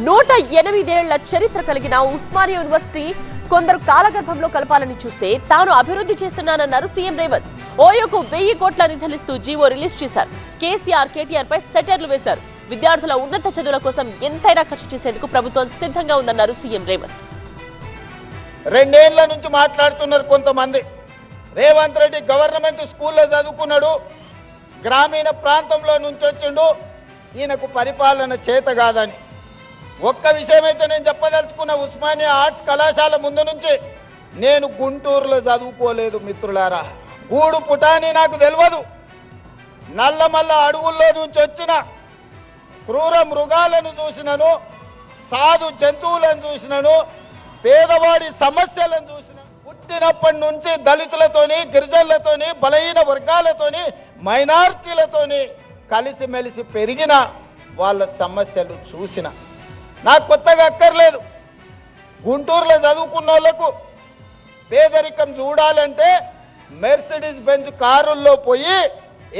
108 ఏళ్ల చరిత్ర కలిగిన ఉస్మానియా యూనివర్సిటీ కొందరు కాలగర్భంలో కలపాలని చూస్తే తాను అభివృద్ధి చేస్తున్నానన్నారు సీఎం రేవంత్. ఓయోకు 1000 కోట్ల నిధులిస్తూ జీవో రిలీజ్ చేశారు. కేసీఆర్, కేటీఆర్ పై సెటర్లు వేశారు. విద్యార్థుల ఉన్నత చదువుల కోసం ఎంతైనా ఖర్చు చేసేందుకు ప్రభుత్వం సిద్ధంగా ఉందన్నారు సీఎం రేవంత్. 2 ఏళ్ల నుంచి మాట్లాడుతున్నారు కొంతమంది. రేవంత్ రెడ్డి గవర్నమెంట్ స్కూల్లో చదువుకున్నాడు, గ్రామీణ ప్రాంతంలో నుంచి వచ్చిండు, ఈయనకు పరిపాలన చేత కాదని. ఒక్క విషయమైతే నేను చెప్పదలుచుకున్న, ఉస్మానియా ఆర్ట్స్ కళాశాల ముందు నుంచి నేను గుంటూరులో చదువుకోలేదు మిత్రులారా. గూడు పుటాని నాకు తెలియదు. నల్లమల్ల అడవుల్లో నుంచి వచ్చిన క్రూర మృగాలను చూసినను, సాధు జంతువులను చూసినను, పేదవాడి సమస్యలను చూసినాను. పుట్టినప్పటి నుంచి దళితులతోని, గిరిజనులతోని, బలహీన వర్గాలతోని, మైనారిటీలతోని కలిసిమెలిసి పెరిగిన వాళ్ళ సమస్యలు చూసిన. నాకు కొత్తగా అక్కర్లేదు. గుంటూరులో చదువుకున్న వాళ్ళకు పేదరికం చూడాలంటే మెర్సిడీస్ బెంజ్ కారుల్లో పోయి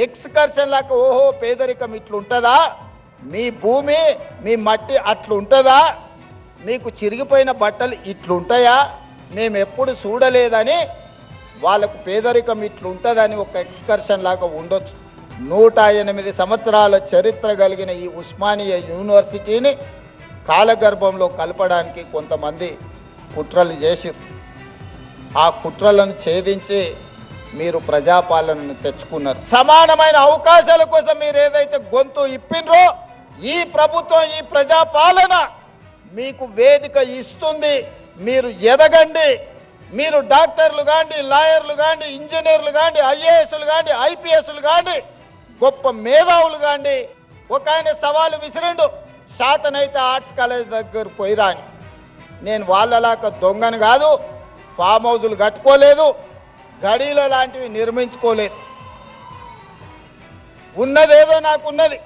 ఎక్స్కర్షన్ లాగా, ఓహో పేదరికం ఇట్లుంటుందా, మీ భూమి మీ మట్టి అట్లుంటుందా, మీకు చిరిగిపోయిన బట్టలు ఇట్లుంటాయా, మేము ఎప్పుడు చూడలేదని వాళ్ళకు పేదరికం ఇట్లుంటుందని ఒక ఎక్స్కర్షన్ లాగా ఉండొచ్చు. 108 సంవత్సరాల చరిత్ర కలిగిన ఈ ఉస్మానియా యూనివర్సిటీని కాలగర్భంలో కలపడానికి కొంతమంది కుట్రలు చేసి, ఆ కుట్రలను ఛేదించి మీరు ప్రజాపాలనను తెచ్చుకున్నారు. సమానమైన అవకాశాల కోసం మీరు ఏదైతే గొంతు ఇప్పినరో, ఈ ప్రభుత్వం, ఈ ప్రజాపాలన మీకు వేదిక ఇస్తుంది. మీరు ఎదగండి. మీరు డాక్టర్లు కాండి, లాయర్లు కాండి, ఇంజనీర్లు కాండి, ఐఏఎస్లు కాండి, ఐపీఎస్లు కాండి, గొప్ప మేధావులు కాండి. ఒక ఆయన సవాలు విసిరిండు, శాతనైతే ఆర్ట్స్ కాలేజ్ దగ్గర పోయిరా అని. నేను వాళ్ళలాగా దొంగను కాదు, ఫామ్ హౌజులు కట్టుకోలేదు, గడీల లాంటివి నిర్మించుకోలేదు. ఉన్నదేదో నాకున్నది,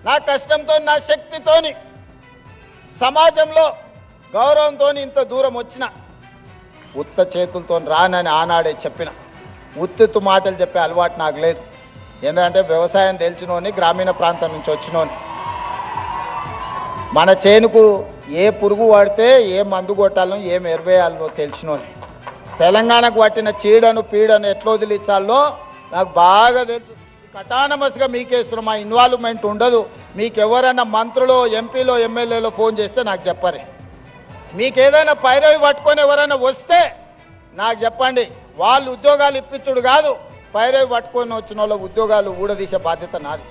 నా కష్టంతో, నా శక్తితోని, సమాజంలో గౌరవంతో ఇంత దూరం వచ్చిన. ఉత్త చేతులతో రానని ఆనాడే చెప్పిన. ఉత్తు మాటలు చెప్పే అలవాటు నాకు లేదు. ఎందుకంటే వ్యవసాయం తెలిసినోని, గ్రామీణ ప్రాంతం నుంచి వచ్చినోని. మన చేనుకు ఏ పురుగు పడితే ఏ మందు కొట్టాలనో, ఏం ఎరువేయాలనో తెలిసినోని. తెలంగాణకు పట్టిన చీడను పీడను ఎట్లా వదిలించాలో నాకు బాగా తెలుసు. కటానమస్గా మీకేస్తున్న మా ఇన్వాల్వ్మెంట్ ఉండదు. మీకు ఎవరైనా మంత్రులు, ఎంపీలో, ఎమ్మెల్యేలో ఫోన్ చేస్తే నాకు చెప్పరే. మీకు ఏదైనా పైరవి పట్టుకొని ఎవరైనా వస్తే నాకు చెప్పండి. వాళ్ళు ఉద్యోగాలు ఇప్పించుడు కాదు, పైరవి పట్టుకొని వచ్చిన వాళ్ళ ఉద్యోగాలు ఊడదీసే బాధ్యత నాది.